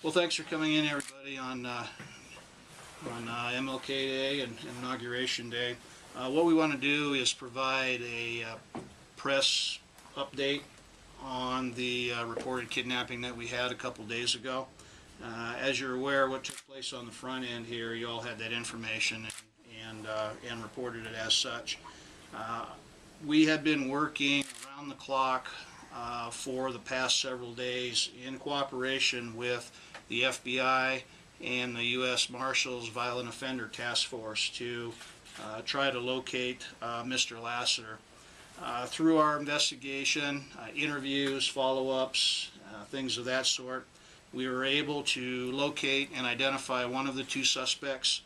Well, thanks for coming in, everybody, on MLK Day and Inauguration Day. What we want to do is provide a press update on the reported kidnapping that we had a couple days ago. As you're aware, what took place on the front end here, you all had that information and reported it as such. We have been working around the clock for the past several days in cooperation with the FBI and the U.S. Marshals Violent Offender Task Force to try to locate Mr. Laster. Through our investigation, interviews, follow-ups, things of that sort, we were able to locate and identify one of the two suspects.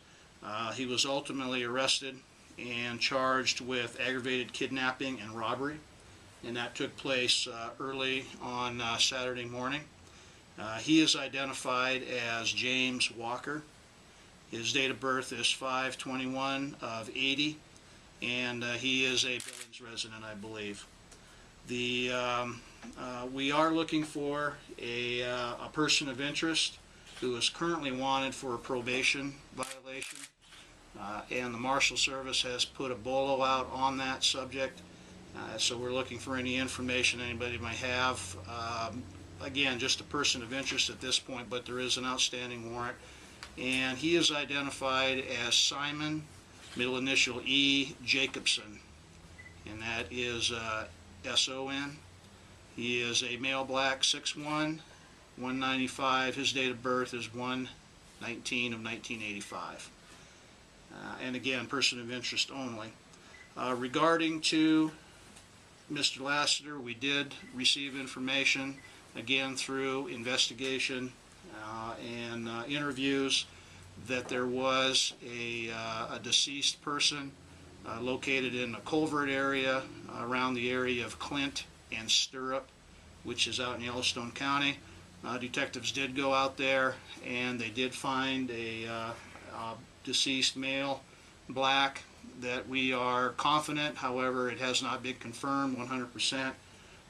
He was ultimately arrested and charged with aggravated kidnapping and robbery, and that took place early on Saturday morning. He is identified as James Walker. His date of birth is 5/21 of 80, and he is a Billings resident, I believe. We are looking for a person of interest who is currently wanted for a probation violation, and the Marshal Service has put a bolo out on that subject. So we're looking for any information anybody might have. Again, just a person of interest at this point, but there is an outstanding warrant. And he is identified as Simon, middle initial E, Jacobson, and that is S-O-N. He is a male, black, 6'1", 195. His date of birth is 1/19 of 1985. And again, person of interest only. Regarding to Mr. Laster, we did receive information, again through investigation and interviews, that there was a deceased person located in a culvert area around the area of Clint and Stirrup, which is out in Yellowstone County. Detectives did go out there, and they did find a deceased male, black, that we are confident, however, it has not been confirmed 100%,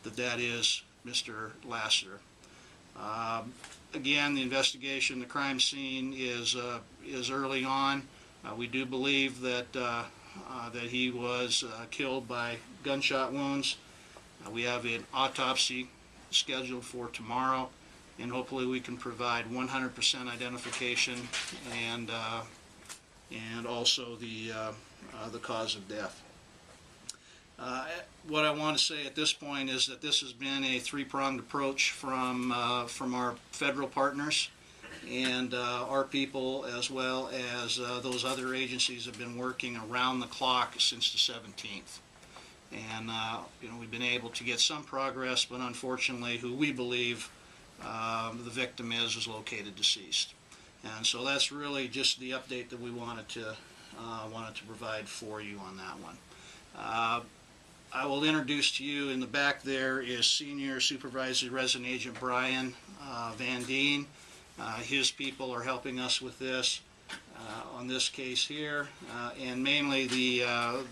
that that is Mr. Laster. Again, the investigation, the crime scene is early on. We do believe that that he was killed by gunshot wounds. We have an autopsy scheduled for tomorrow, and hopefully we can provide 100% identification and also the cause of death. What I want to say at this point is that this has been a three-pronged approach from our federal partners, and our people, as well as those other agencies, have been working around the clock since the 17th. And you know, we've been able to get some progress, but unfortunately, who we believe the victim is located deceased. And so that's really just the update that we wanted to provide for you on that one. I will introduce to you, in the back there is Senior Supervisor Resident Agent Brian Van Deen. His people are helping us with this on this case here, and mainly the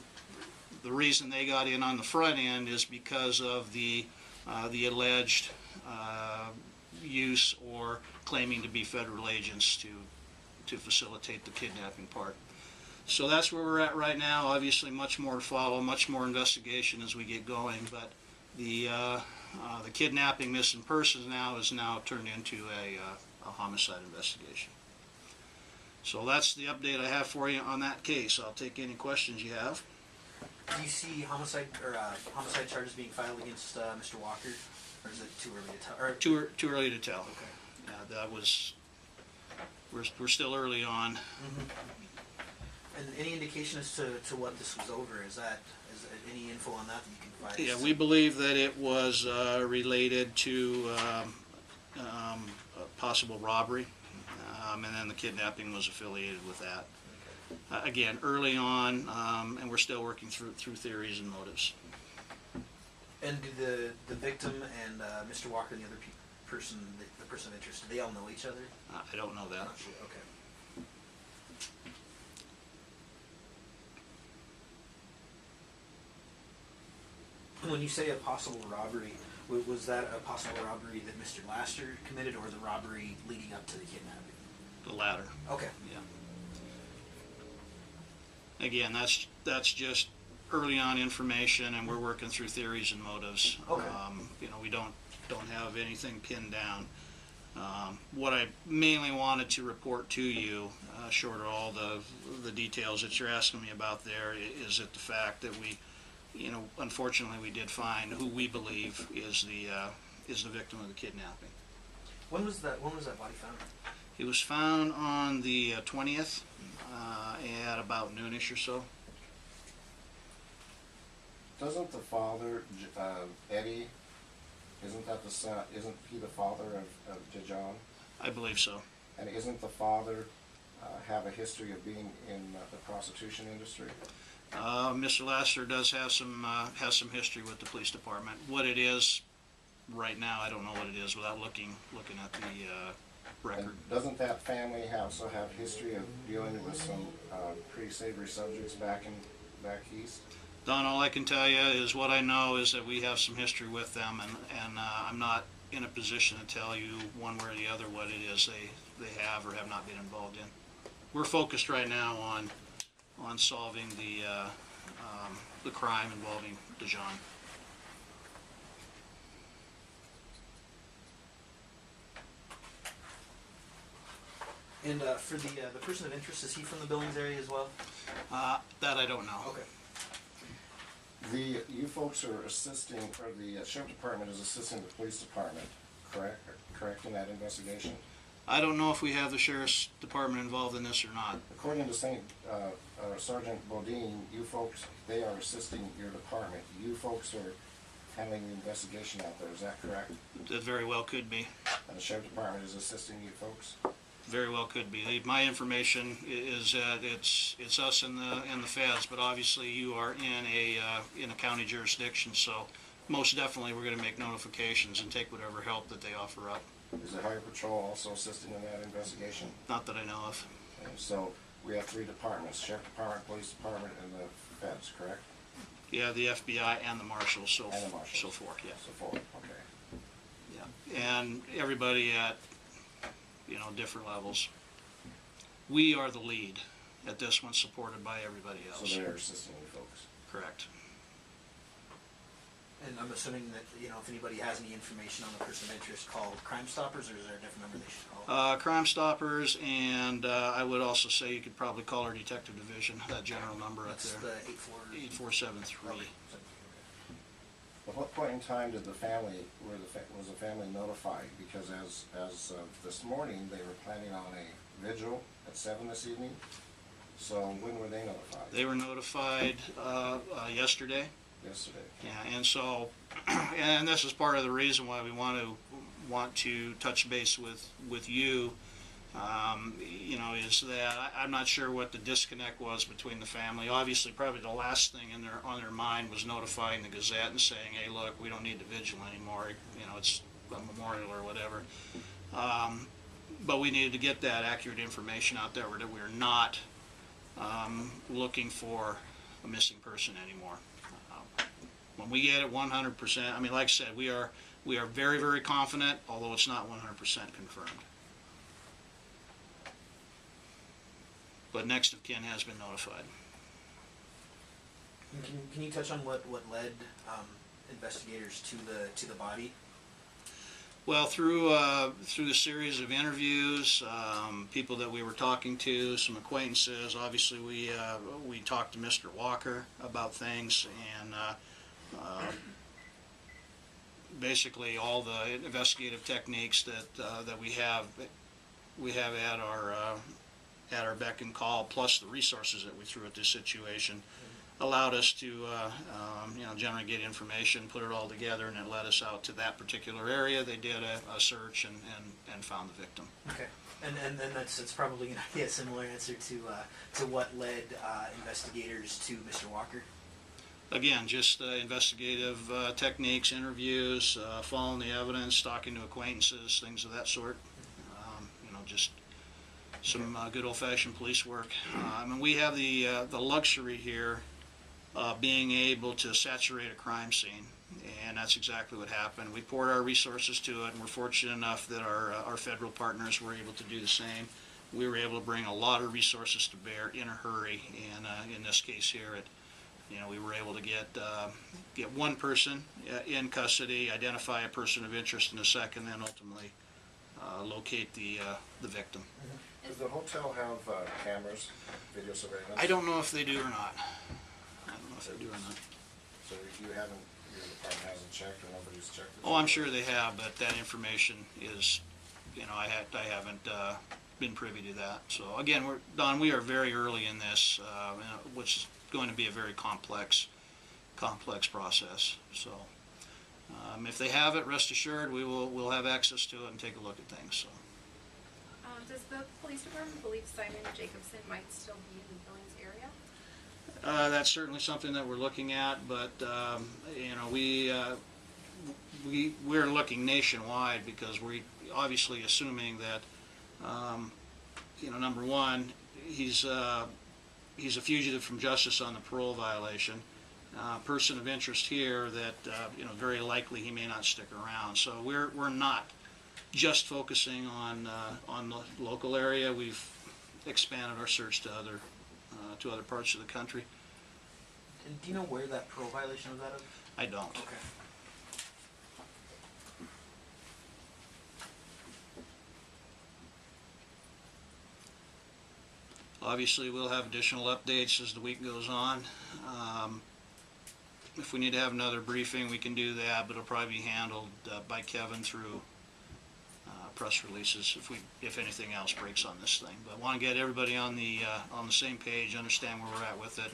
reason they got in on the front end is because of the alleged use or claiming to be federal agents to facilitate the kidnapping part. So that's where we're at right now. Obviously much more to follow, much more investigation as we get going, but the kidnapping missing persons now is now turned into a homicide investigation. So that's the update I have for you on that case. I'll take any questions you have. Do you see homicide homicide charges being filed against Mr. Walker, or is it too early to tell? Too early to tell. Okay. Yeah, that was. We're still early on. Mm-hmm. And any indication as to what this was over? Is any info on that you can provide? Yeah, we believe that it was related to a possible robbery, and then the kidnapping was affiliated with that. Again, early on, and we're still working through theories and motives. And do the victim and Mr. Walker and the other person, the person of interest, do they all know each other? I don't know that. Not sure. Okay. When you say a possible robbery, Was that a possible robbery that Mr. Laster committed, or the robbery leading up to the kidnapping? The latter. Okay. Yeah. Again, that's just early on information, and we're working through theories and motives. Okay. We don't have anything pinned down. What I mainly wanted to report to you, short of all the details that you're asking me about there, is that the fact that we, unfortunately, we did find who we believe is the victim of the kidnapping. When was that body found? It was found on the 20th at about noonish or so. Doesn't the father, Eddie, isn't that the son? Isn't he the father of Dejuan? I believe so. And isn't the father have a history of being in the prostitution industry? Mr. Laster does have some history with the police department. What it is right now, I don't know what it is without looking at the record. And doesn't that family also have history of dealing with some pretty savory subjects back east? Don, all I can tell you is what I know is that we have some history with them, and I'm not in a position to tell you one way or the other what it is they have or have not been involved in. We're focused right now on solving the crime involving Dejuan. And for the person of interest, is he from the Billings area as well? That I don't know. Okay. You folks are assisting, or the sheriff department is assisting the police department, correct in that investigation? I don't know if we have the sheriff's department involved in this or not. According to Sergeant Bodine, you folks, they are assisting your department. You folks are handling the investigation out there, is that correct? That very well could be. And the sheriff department is assisting you folks? Very well could be. My information is that it's us and the feds, but obviously you are in a county jurisdiction, so most definitely we're going to make notifications and take whatever help that they offer up. Is the Highway Patrol also assisting in that investigation? Not that I know of. And so we have three departments: sheriff department, police department, and the feds, correct? Yeah, the FBI and the marshals, so And the marshals. so forth. Yeah. So forth. Okay. Yeah, and everybody at different levels. We are the lead at this one, supported by everybody else. So they're assisting you folks. Correct. And I'm assuming that, if anybody has any information on the person of interest, call Crime Stoppers, or is there a different number they should call? Crime Stoppers, and I would also say you could probably call our detective division, that general number up That's there. the 8473. Okay. At what point in time was the family notified? Because as of this morning, they were planning on a vigil at 7 this evening. So when were they notified? They were notified yesterday. Yesterday. Yeah, and so, and this is part of the reason why we want to touch base with you. Is that I'm not sure what the disconnect was between the family. Obviously, probably the last thing on their mind was notifying the Gazette and saying, "Hey, look, we don't need the vigil anymore. It's a memorial or whatever." But we needed to get that accurate information out there that we're not looking for a missing person anymore. When we get it 100%, I mean, like I said, we are very, very confident, although it's not 100% confirmed. But next of kin has been notified. Can you touch on what led investigators to the body? Well, through the series of interviews, people that we were talking to, some acquaintances. Obviously, we talked to Mr. Walker about things, and basically all the investigative techniques that we have at our beck and call, plus the resources that we threw at this situation, allowed us to generally get information, put it all together, and it led us out to that particular area. They did a search and found the victim. Okay, and that's probably going to be a similar answer to what led investigators to Mr. Walker. Again, just investigative techniques, interviews, following the evidence, talking to acquaintances, things of that sort. Just some good old-fashioned police work. I mean, we have the luxury here being able to saturate a crime scene and that's exactly what happened. We poured our resources to it, and we're fortunate enough that our federal partners were able to do the same. We were able to bring a lot of resources to bear in a hurry, and in this case here, we were able to get one person in custody, identify a person of interest in a second, and ultimately locate the victim. Does the hotel have cameras, video surveillance? I don't know if they do or not. I don't know if they do or not. So your department hasn't checked, or nobody's checked it? Oh, I'm sure they have, but that information is, I haven't been privy to that. So again, Don, we are very early in this, which is going to be a very complex process. So if they have it, rest assured, we'll have access to it and take a look at things. So. Does the police department believe Simon Jacobson might still be in the Billings area? That's certainly something that we're looking at, but we're looking nationwide because we're obviously assuming that number one, he's a fugitive from justice on the parole violation. Person of interest here that very likely he may not stick around. So we're not just focusing on the local area. We've expanded our search to other parts of the country. And do you know where that parole violation was out of? I don't. Okay. Obviously, we'll have additional updates as the week goes on. If we need to have another briefing, we can do that, but it'll probably be handled by Kevin through press releases if anything else breaks on this thing. But I want to get everybody on the same page, understand where we're at with it,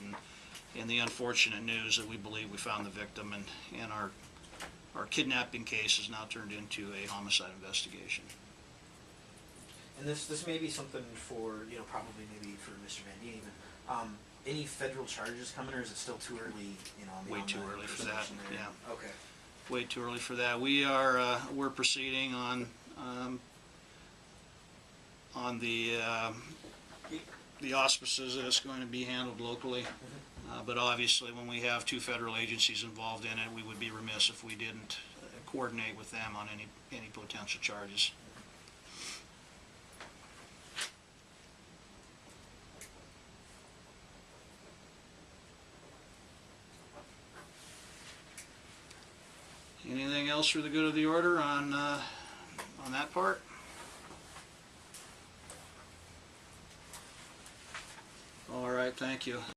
and the unfortunate news that we believe we found the victim, and our kidnapping case is now turned into a homicide investigation. And this may be something for, probably maybe for Mr. Van Dien even. Any federal charges coming, or is it still too early? Way too early for that. Yeah. Okay. Way too early for that. We're proceeding on the auspices that it's going to be handled locally. But obviously, when we have two federal agencies involved in it, we would be remiss if we didn't coordinate with them on any potential charges. Anything else for the good of the order on that part? All right, thank you.